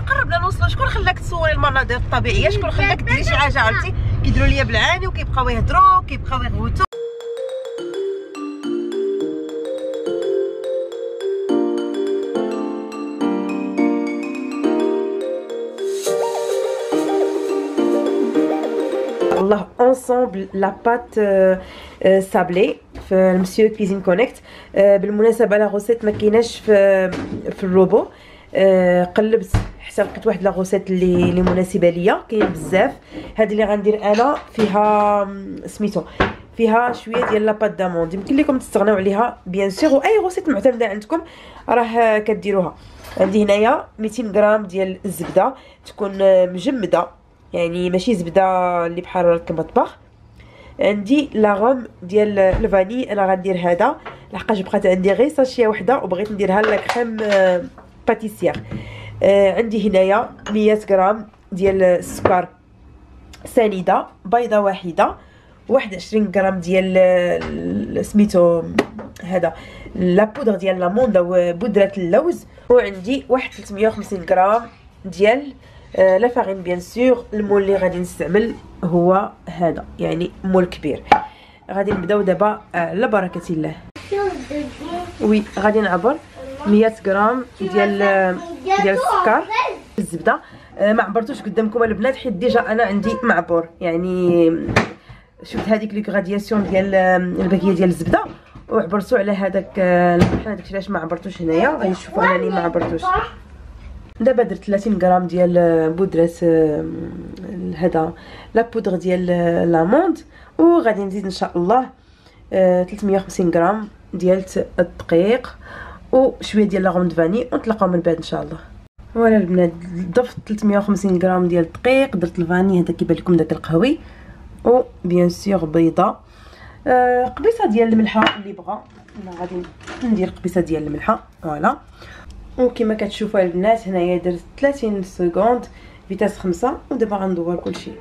قربنا نوصلوا. شكون خلاك تصوري المناظر الطبيعيه؟ شكون خلاك ديري شي حاجه عرفتي كيديروا ليا بالعاني وكيبقاو يهضروا كيبقاو يغوتوا؟ الله اونصومبل لا بات سابلي في المسيو كويزين كونيكت. بالمناسبه لا غوسيت ما كايناش في الروبو. قلبت حتى لقيت واحد لا غوسيت اللي مناسبه ليا. كاين بزاف. هذه اللي غندير انا فيها سميتو فيها شويه ديال لا بات داموند. يمكن لكم تستغناو عليها بيان سور، واي غوسيت معتمده عندكم راه كديروها. عندي هنايا 200 غرام ديال الزبده تكون مجمده، يعني ماشي زبده اللي بحال المطبخ. عندي لاغوم ديال الفاني، انا غندير هذا لحقاش بقات عندي غير ساشيه وحده وبغيت نديرها لا كريم باتيسير. عندي هنايا 100 غرام ديال السكر سنيده، بيضه واحده، 21 غرام ديال سميتو هذا لا بودر ديال لاموند او بودره اللوز، وعندي واحد 350 غرام ديال لا فارين بيان سور. المول اللي غادي نستعمل هو هذا، يعني مول كبير. غادي نبداو دابا على بركه الله. وي غادي نعبر 100 غرام ديال السكر الزبده. ما عبرتوش قدامكم البنات حيت ديجا انا عندي معبور، يعني شفت هذيك لي غادياسيون ديال الباكيه ديال الزبده وعبرتو على هذاك هذاك علاش ما عبرتوش هنايا. غادي تشوفوا انني ما عبرتوش. دابا درت 30 غرام ديال بودره هذا لا بودر ديال لاموند، وغادي نزيد ان شاء الله 350 غرام ديال الدقيق وشويه ديال لاغوند فاني، ونتلاقاو من بعد ان شاء الله. فوالا البنات ضفت 350 غرام ديال الدقيق، درت الفاني هذا كيبان لكم داك القهوي، و بيان سور بيضه، قبيصه ديال الملحه اللي بغى. انا غادي ندير قبيصه ديال الملحه فوالا. وكما كتشوفوا البنات هنايا درت 30 سكوند فيتاس 5، ودابا غندور كلشي.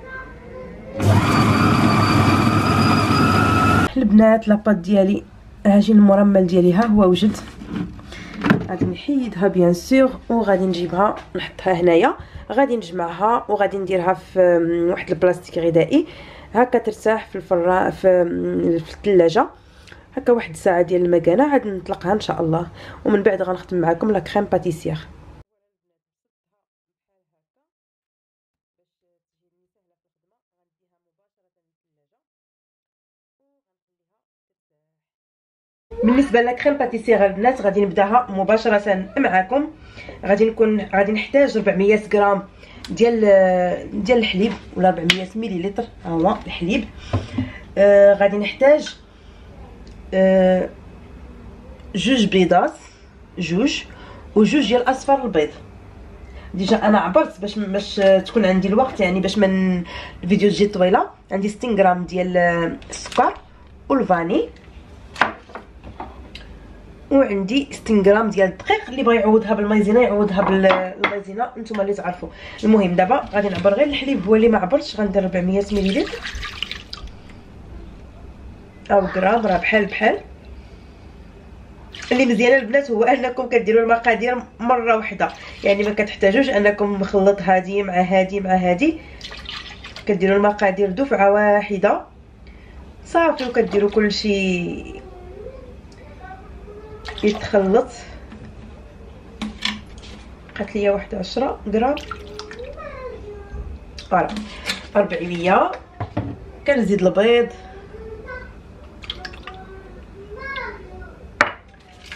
البنات لاباط ديالي العجين المرمل ديالي ها هو وجد. غادي نحيدها بيان سور وغادي نجيبها نحطها هنايا. غادي نجمعها وغادي نديرها في واحد البلاستيك غذائي هكا ترتاح في في الثلاجه هكا واحد ساعه ديال المكانه. عاد نطلقها ان شاء الله، ومن بعد غنختم معكم لا كريم باتيسير. بالنسبه لا كريم باتيسير البنات غادي نبداها مباشره معكم. غادي نحتاج 400 غرام ديال الحليب ولا 400 مليلتر ها هو الحليب. غادي نحتاج جوج بيضات، جوج ديال اصفر البيض. ديجا انا عبرت باش تكون عندي الوقت، يعني باش من الفيديو تجي طويله. عندي 60 غرام ديال السكر والفاني، وعندي 60 غرام ديال الدقيق. اللي بغى يعوضها بالمايزينا يعوضها بالمايزينا، نتوما اللي تعرفوا. المهم دابا غادي نعبر غير الحليب هو اللي ما عبرتش. غندير 400 مليلتر او غرام، راه بحال. اللي مزيان البنات هو انكم كديروا المقادير مره واحده، يعني ما كتحتاجوش انكم نخلط هادي مع هادي مع هادي. كديروا المقادير دفعه واحده صافي، وكديروا كلشي يتخلط. بقات ليا واحد 10 غرام فوالا 400. كنزيد البيض،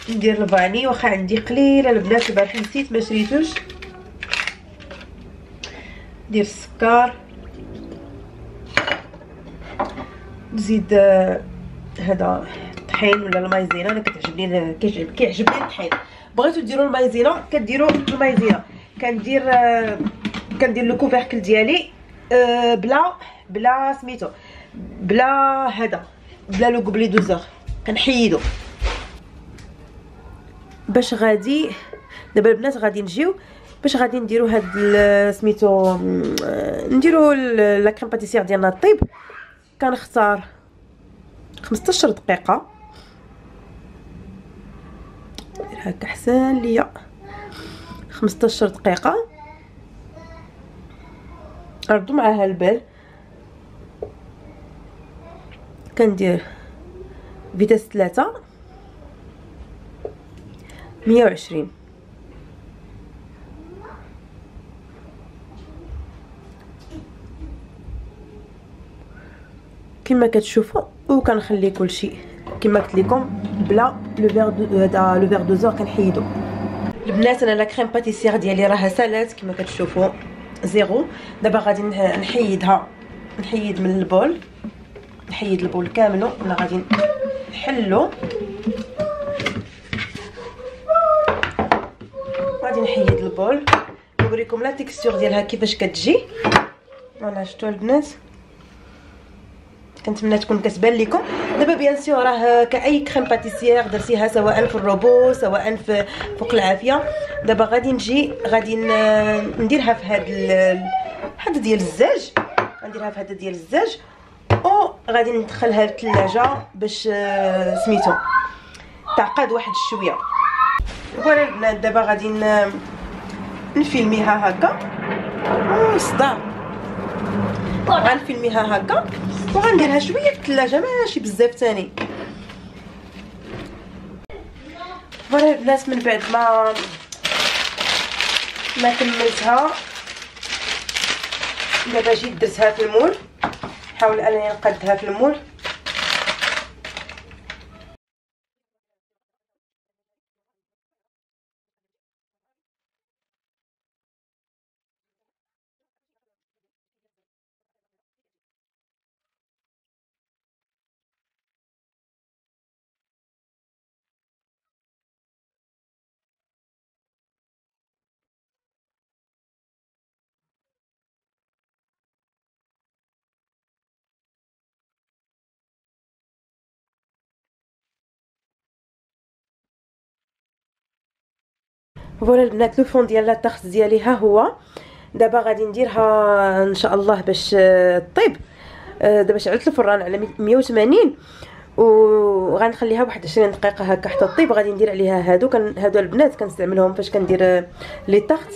ندير الفاني واخا عندي قليله البنات البارح نسيت ما شريتوش. ندير السكر، نزيد هذا الطحين ولا المايزينا. انا كيعجبني الطحين. بغيتو ديروا المايزينا كديروا المايزينا. كندير لو كوفيركل ديالي بلا سميتو بلا لو غوبلي دوزور. كنحيدو باش غادي دابا البنات غادي نجيو باش غادي نديرو هاد سميتو نديرو لا كريم باتيسير ديالنا الطيب. كنختار 15 دقيقه هكا حسن ليا 15 دقيقه. ردوا معاها البال. كندير فيتاس 3 120. كما كتشوفوا وكنخلي كلشي كما قلت لكم بلا لو فيغ هذا لو فيغ دوزور كنحيدو. البنات انا لا كريم باتيسير ديالي راها سالات كما كتشوفوا زيرو. دابا غادي نحيدها، نحيد من البول، نحيد البول كامل. انا غادي نحلو، غادي نحيد البول نوريكم لا تيكستور ديالها كيفاش كتجي. فوالا شفتوا البنات، كنتمنى تكون كتبان لكم. دابا بيان سور راه كاي كريم باتيسير درتيها سواء في الروبو سواء في فوق العافيه. دابا غادي نجي غادي نديرها في هذا ديال الزاج، غنديرها في هذا ديال الزاج او غادي ندخلها للثلاجه باش سميتو تعقد واحد الشويه. فوالا البنات دابا غادي نفيلميها هكا صداع، غنفيلميها هكا وغنديرها شويه في الثلاجه ماشي بزاف ثاني. فوالا البنات من بعد ما كملتها دابا جيت درتها في المول، نحاول انني نقدها في المول. فوالا البنات لو فون ديال لا طاخت ديالي ها هو. دابا غادي نديرها ان شاء الله باش طيب. دابا شعلت الفران على 180 وغنخليها واحد 20 دقيقه هكا حتى طيب. غادي ندير عليها هادو البنات كنستعملهم فاش كندير لي طاخت.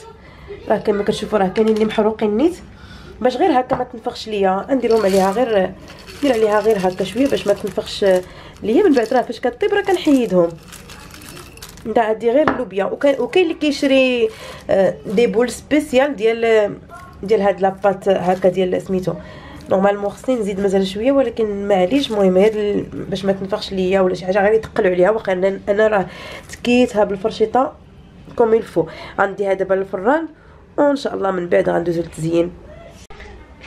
راه كما كتشوفوا راه كاينين اللي محروقين نيت باش غير هكا ما تنفخش ليا. نديرهم عليها غير ندير عليها غير هكا شويه باش ما تنفخش ليا. من بعد راه فاش كطيب راه كنحيدهم. عندي غير اللوبيا وكاين اللي كيشري دي بول سبيسيال ديال هاد لاباط هكا ديال سميتو. نورمالمون خصني نزيد مازال شويه ولكن معليش. المهم هاد باش ما تنفخش ليا ولا شي حاجه غير يتقلوا عليها. واقيلا انا راه تكيتها بالفرشيطه كوم يلفو. غنديها دابا للفران وان شاء الله من بعد غندوزو للتزيين.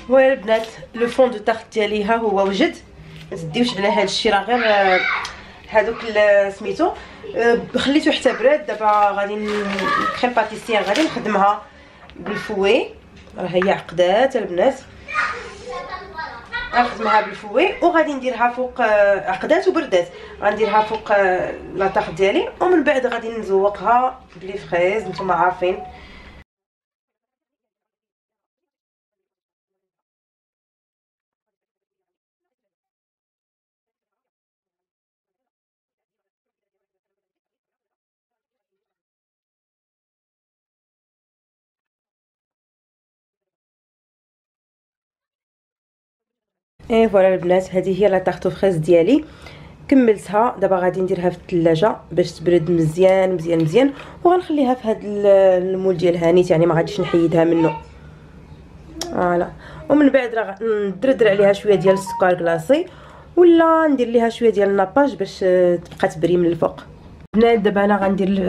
فوالا البنات لو فون دو طاخت ديالي ها هو وجد. ما تديوش على هاد الشيء راه غير هادوك سميتو خليته حتى براد. دابا غادي كريم باتيسير غادي نخدمها بالفوي. راه هي عقدات البنات، غنخدمها بالفوي وغادي نديرها فوق عقدات وبردات. غنديرها فوق لاطاخ ديالي ومن بعد غادي نزوقها بلي فريز نتوما عارفين. اي فوالا البنات هذه هي لا طارطو فريز ديالي كملتها. دابا غادي نديرها في الثلاجه باش تبرد مزيان مزيان مزيان وغنخليها في هذا المول ديال هانيت يعني ما غاديش نحيدها منه. فوالا ومن بعد راه ندردر عليها شويه ديال السكر كلاصي ولا ندير ليها شويه ديال الناباج باش تبقى تبري من الفوق. بنات دابا انا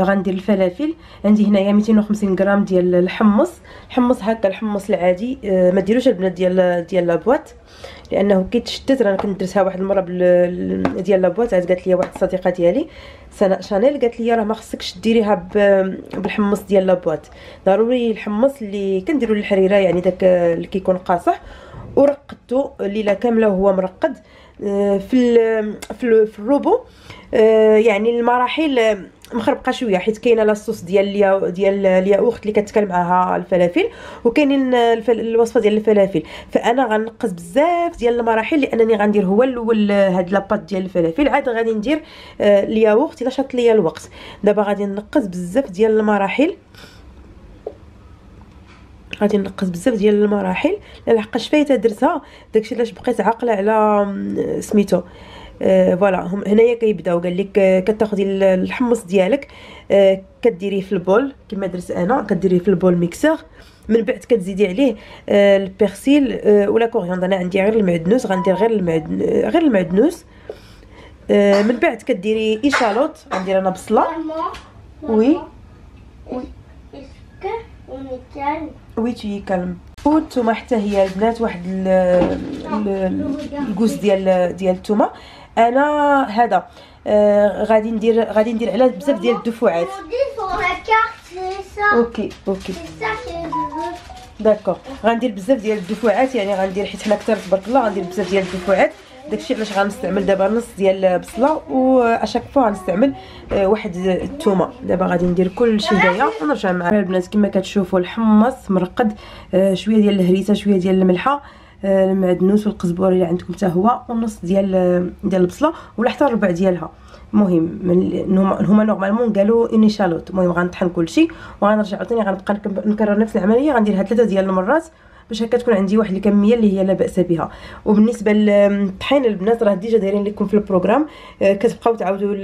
غندير الفلافل. عندي هنايا 250 غرام ديال الحمص هكا الحمص العادي. ما ديروش البنات ديال لابواط لانه كيتشتت. انا كنت درتها واحد المره ديال لابواط. عاد قالت لي واحد الصديقه ديالي سناء شانيل قالت لي راه ما خصكش ديريها بالحمص ديال لابواط. ضروري الحمص اللي كنديروا للحريره يعني داك اللي كيكون قاصح. ورقدته الليله كامله وهو مرقد في الروبو. يعني المراحل مخربقه شويه حيت كاينه لاصوص ديال الياغورت اللي كتكال معاها الفلافل وكاينين الوصفه ديال الفلافل. فانا غنقص بزاف ديال المراحل لانني غندير هو الاول هاد لاباط ديال الفلافل عاد غادي ندير الياغورت الا شاط ليا الوقت. دابا غادي نقص بزاف ديال المراحل غادي نقص بزاف ديال المراحل لحقاش فايته درتها داكشي علاش بقيت عاقله على سميتو. فوالا هنايا كيبداو قال لك كتاخدي الحمص ديالك كديريه في البول كما درت انا، كديريه في البول ميكسور، من بعد كتزيدي عليه البيرسيل ولا كورياندر. انا عندي غير المعدنوس، غندير غير المعدنوس. من بعد كديري ايشالوط، غندير انا بصله. وي وي تي كالم. والثومه حتى هي البنات واحد الكوس ديال الثومه. انا هذا غادي ندير على بزاف ديال الدفوعات. اوكي داكوغ. غندير بزاف ديال الدفوعات، يعني غندير حيت حنا كثر تبارك الله غندير بزاف ديال الدفوعات. داكشي علاش غنستعمل دابا نص ديال البصله واشاك فوا غنستعمل واحد الثومه. دابا غادي ندير كلشي هدايا ونرجع مع البنات. كما كتشوفوا الحمص مرقد، شويه ديال الهريسه، شويه ديال الملحه، المعدنوس والقزبور اللي عندكم حتى هو، ونص ديال البصله ولا حتى الربع ديالها. المهم هما نورمالمون قالوا اني شالوت. المهم غنطحن كلشي وغنرجع عاوتاني غنبقى نكرر نفس العمليه. غنديرها 3 ديال المرات باش هكا تكون عندي واحد الكميه اللي هي لا باس بها. وبالنسبه للطحين البنات راه ديجا دايرين لكم في البروغرام، كتبقاو تعاودوا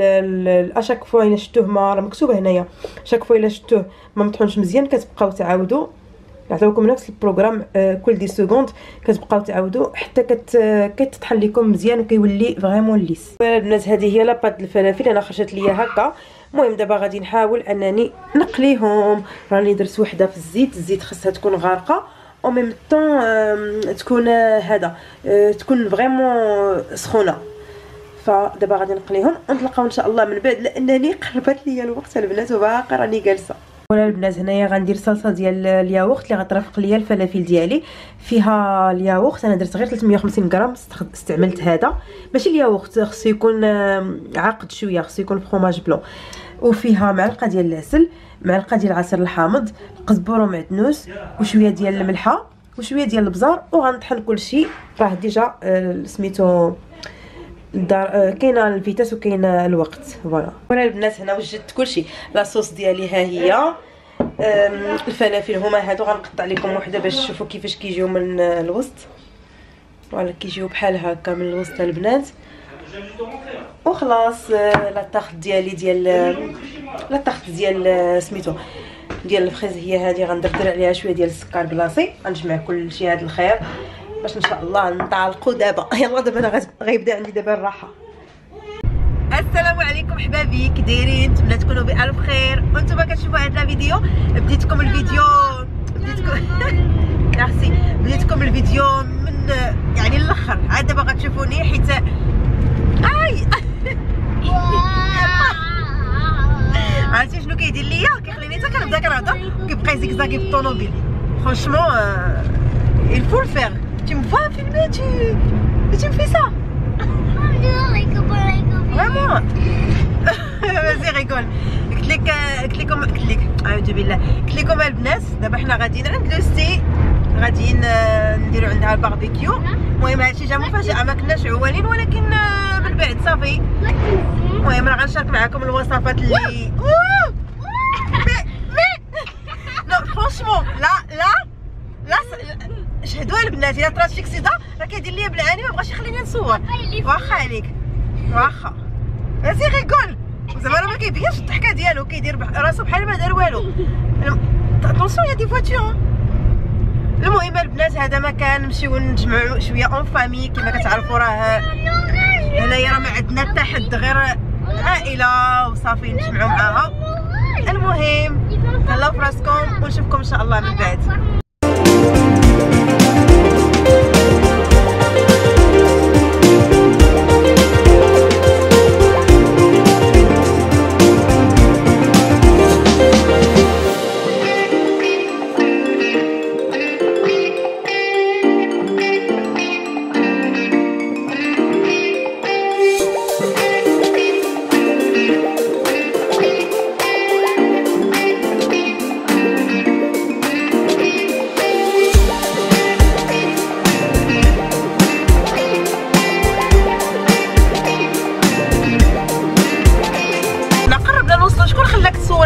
اشاك فوا الا شفتوه ما راه مكتوبه هنايا، شاك فوا الا شفتوه ما مطحونش مزيان كتبقاو تعاودوا. نعطيوكم نفس البروغرام كل 10 سكوند كتبقاو تعاودوا حتى كتطحن لكم مزيان وكيولي فريمون ليس. البنات هذه هي لاباط الفلافل انا خرجت ليا هكا. المهم دابا غادي نحاول انني نقليهم. راني درت وحده في الزيت خاصها تكون غارقه او ميم طون تكون هذا تكون فريمون سخونه. فدابا غادي نقليهم ونتلاقاو ان شاء الله من بعد، لانني قربت ليا الوقت البنات وباقي راني جالسه. ولا البنات هنايا غندير صلصه ديال الياغورت اللي غترافق ليا الفلافل ديالي. فيها الياغورت انا درت غير 350 غرام، استعملت هذا ماشي الياغورت، خصو يكون عاقد شويه، خصو يكون فروماج بلون. وفيها معلقه ديال العسل، معلقه ديال العصير الحامض، قزبور ومعدنوس وشويه ديال الملحه وشويه ديال البزار. وغنطحن كلشي. راه ديجا سميتو الدار كاينه الفيتاس وكاينه الوقت. فوالا البنات هنا وجدت كلشي. لاصوص ديالي ها هي. الفلافل هما هادو غنقطع لكم وحده باش تشوفوا كيفاش كيجيو من الوسط. فوالا كيجيو بحال هكا من الوسط البنات. وخلاص لا طاخت ديال سميتو ديال الفريز هي هذه. غندردر عليها شويه ديال السكر كلاصي. غنجمع كلشي هذا الخير باش ان شاء الله نطلقوا دابا. يلا دابا انا غيبدا عندي دابا الراحه. السلام عليكم حبابي، كي دايرين؟ نتمنى تكونوا بالف خير. وانتم كتشوفوا هذا الفيديو بديتكم الفيديو من يعني الاخر. عاد دابا غتشوفوني حيت عرفتي شنو كيدير ليا؟ كيخليني حتى كنبدا كنهضر وكيبقى يزيكزاكي في الطوموبيل. فرانشمون il faut le faire. Tu me vois filmer, tu me fais ça? Vraiment? Vas-y rigole. قلت لكم البنات دابا حنا غاديين عند لوستي، غاديين نديرو عندها الباربيكيو. المهم هادشي جا مفاجأة، ما كناش عوالين ولكن من بعد صافي. المهم راه غنشارك معكم الوصفات اللي نو فرانشمون لا شهدوا البنات. الا طرات فيك صداع راه كيدير ليا بالعاني، ما بغاش يخليني نصور. واخا عليك واخا ماشي غيقول زعما راه ما كيبينش الضحكه ديالو، كيدير راسو بحال ما دار والو. اتونسيون يا دي فواتور. المهم البنات هذا مكان نمشيو نجمعوا شويه اون فامي. كما كتعرفوا راه هنايا راه ما عندنا حتى حد غير عائله وصافي نجمعوا معاها. المهم تهلاو فراسكم ونشوفكم ان شاء الله من بعد.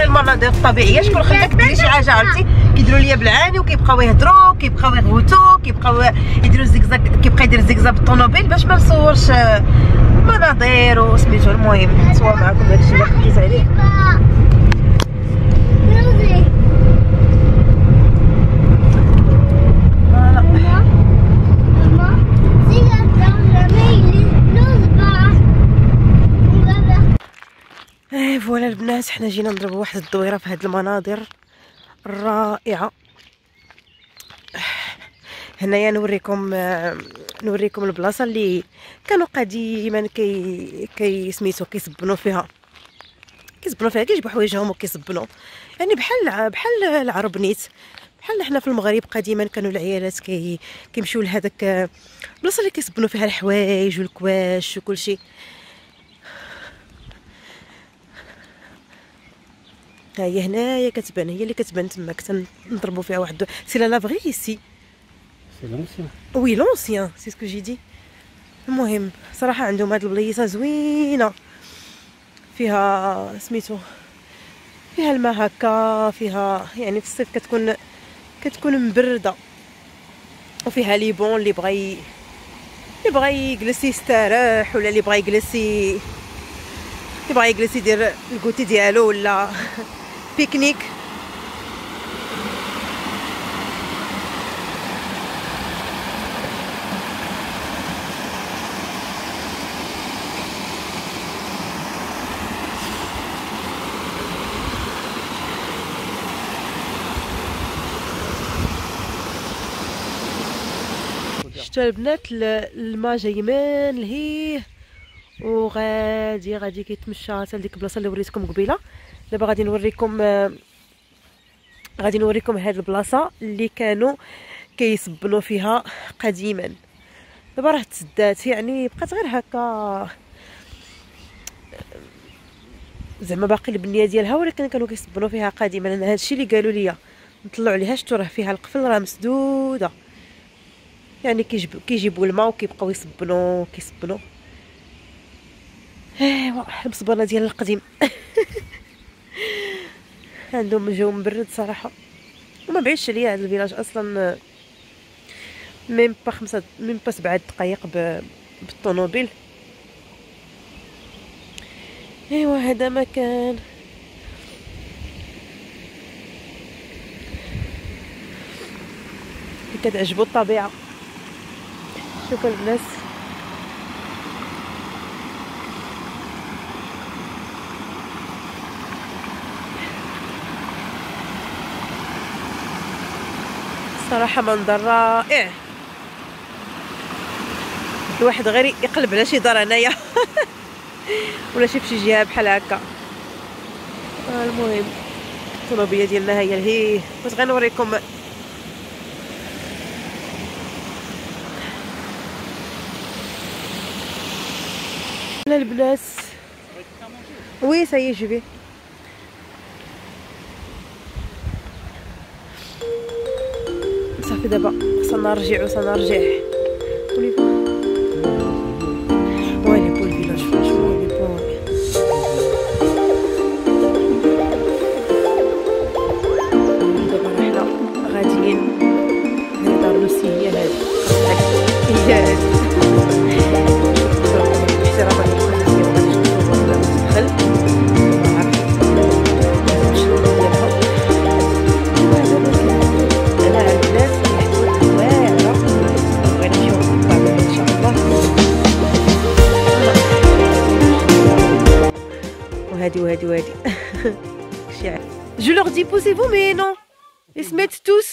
المناظر الطبيعيه. شكون خلاك ديري شي حاجه عرفتي كيديروا ليا بالعاني وكيبقاو يهضروا كيبقاو يغوتوا كيبقاو يديروا زيكزاك كيبقى يدير زيكزاك بالطوموبيل باش ما نصورش مناظر وسميتو. المهم نصور معكم داكشي اللي خديت عليه. فوالا البنات حنا جينا نضربوا واحد الدويره في هاد المناظر الرائعه. هنايا نوريكم البلاصه اللي كانوا قديما سميتو كيصبنوا فيها كيجيبوا حوايجهم وكيصبنوا، يعني بحال العرب نيت، بحال حنا في المغرب قديما كانوا العيالات كيمشيو لهذاك البلاصه اللي كيصبنوا فيها الحوايج والكواش وكل شيء. ها هي هنايا كتبان، هي اللي كتبان تما نضربوا فيها واحد سي لا فغي سي سي لونسيان. وي لونسيان سي سكو جي دي. المهم صراحه عندهم هاد البليصه زوينه، فيها سميتو فيها الماء هكا، فيها يعني في الصيف كتكون مبرده، وفيها لي بون اللي بغى يجلس يستراح، ولا اللي بغى يجلس يدير الكوتي ديالو ولا بيكنيك. شفتوا البنات الماء جاي من لهيه وغادي كيتمشى حتى لديك البلاصه اللي وريتكم قبيله. دابا غادي نوريكم هاد البلاصه اللي كانوا كيصبنوا فيها قديما. دابا راه تسدات، يعني بقات غير هكا زعما باقي البنيه ديالها، ولكن كانوا كيصبنوا فيها قديما. انا هادشي اللي قالوا لي نطلعوا عليها، شفتوا راه فيها القفل راه مسدوده، يعني كيجيبوا الماء وكيبقاو يصبنوا ايوا المصبانه ديال القديم. عندهم جو مبرد صراحه، وما بعيدش عليا هذا الفيلاج اصلا، ميم با 7 دقائق بالطوموبيل. ايوا هذا مكان كتعجبو الطبيعه. شوفوا الناس صراحه منظر رائع، الواحد غير يقلب على شي دار هنايا ولا شي فشي جهه بحال هكا. المهم الطوموبيله ديالنا هي لهيه، بغيت غير نوريكم البنات. وي سايي جوبي صافي. دابا خصنا نرجع ويلي بو الفيلاج فرانشمون لي بو. دابا حنا غاديين دار لوسي هي هادي وهادي Je leur dis posez-vous, mais non, ils se mettent tous.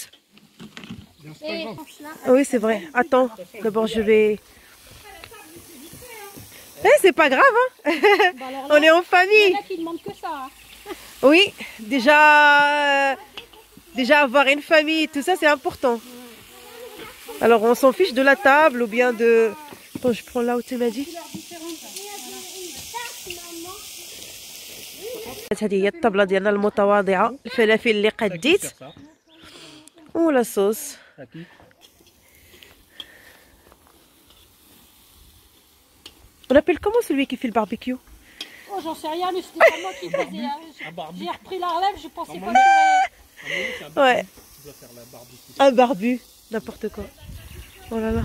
Oui, c'est vrai. Attends, d'abord je vais. Eh, c'est pas grave, hein. On est en famille. Il y en a qui demandent que ça. Oui, déjà avoir une famille, tout ça c'est important. Alors on s'en fiche de la table ou bien de. Attends, je prends là où tu m'as dit. هذه هي الطبله ديالنا المتواضعه، الفلافل اللي قديت ولا صوص. On appelle comment celui qui fait le barbecue? Oh, j'en sais rien, mais c'était pas moi qui faisais. J'ai repris la relève, je pensais pas que. Ouais. dois faire la barbu. Un barbu, n'importe quoi. Oh là là.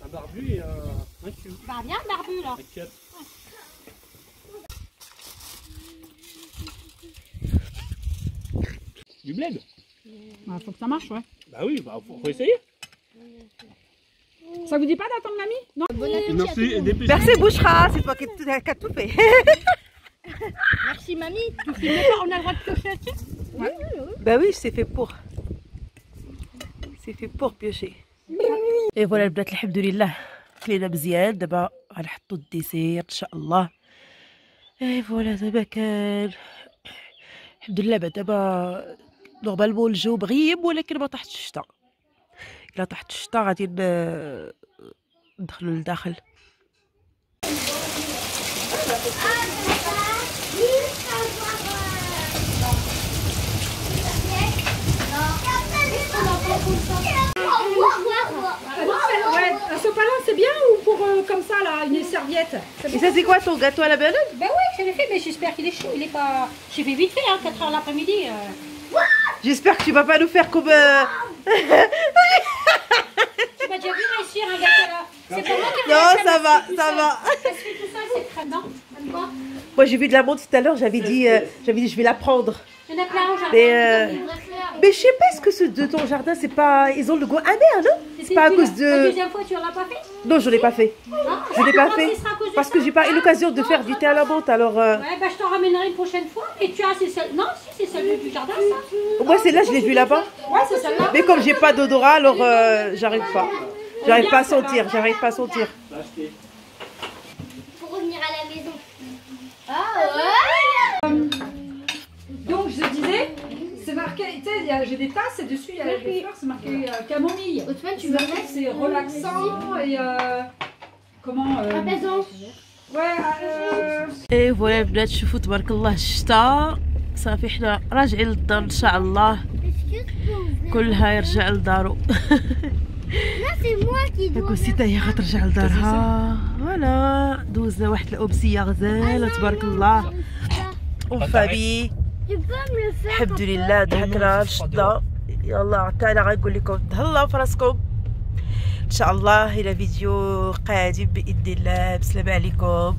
Un barbu et un cul. Bah viens, barbu là. Un cut. Du bled. Bah, faut que ça marche, ouais. Bah oui, bah faut essayer. Ça vous dit pas d'attendre mamie? Non. Merci et dépêchez. Merci Bouchra, c'est toi qui as tout fait. Merci mamie. Tu filmes pas, on a le droit de piocher là-dessus? Ouais. Bah oui, c'est fait pour. C'est fait pour piocher. Et voilà البنات الحمد لله كلينا مزيان دابا غنحطو الديسير ان شاء الله. اي فوالا دابا كان الحمد لله بعد دابا نورمالمون الجو مغيم ولكن ما طاحتش الشتا. الا طاحت الشتا غادي ندخلو لداخل. Ouais, un sopalin c'est bien ou pour comme ça là, une serviette? Et ça c'est quoi ton gâteau à la banane? Ben oui, je l'ai fait, mais j'espère qu'il est chaud. Il est pas. J'ai fait vite fait, hein, 4 h l'après-midi. J'espère que tu vas pas nous faire comme... Tu m'as déjà vu réussir un gâteau là? C'est pas moi qui Non, réussis, ça elle va, fait tout ça seul. va. Elle se fait tout seul, c'est crème, non? Même pas. Moi j'ai vu de la menthe tout à l'heure, j'avais dit je vais la prendre. Il y en a plein au jardin. Mais je sais pas, est-ce que ceux de ton jardin c'est pas... Ils ont le goût amer, non? C'est pas à cause La de... deuxième fois, tu en as pas fait? Non, je l'ai pas fait. Ah, Je l'ai tu pas penses fait qu'il sera à cause de parce ça? que j'ai pas eu l'occasion de faire du thé à la menthe, alors... Ouais, bah je t'en ramènerai une prochaine fois. Et tu as, c'est celle. Non, si, c'est celle du jardin, ça. Moi celle-là je l'ai vue là-bas. Ouais, c'est celle-là. Mais comme j'ai pas d'odorat, alors j'arrive pas. J'arrive pas à sentir, j'arrive pas à sentir. Pour revenir à la maison. Donc je disais, c'est marqué, tu sais, j'ai des tasses et dessus il y a des fleurs, c'est marqué camomille. Othman, tu veux mettre C'est relaxant et comment apaisant. Ouais, ايه فوالا البنات شوفوا تبارك الله الشتا صافي حنا راجعين للدار ان شاء الله كلها يرجع لدارو. Là, c'est moi qui dois. كوسي حتى هي غترجع لدارها. فوالا دوزنا واحد الامسيه غزاله تبارك الله اون فامي. Tu peux me le faire? الحمد لله ضحكنا شطنا. يلا حتى انا غنقول لكم تهلاو في راسكم ان شاء الله الى فيديو قادم باذن الله. بسلامه عليكم.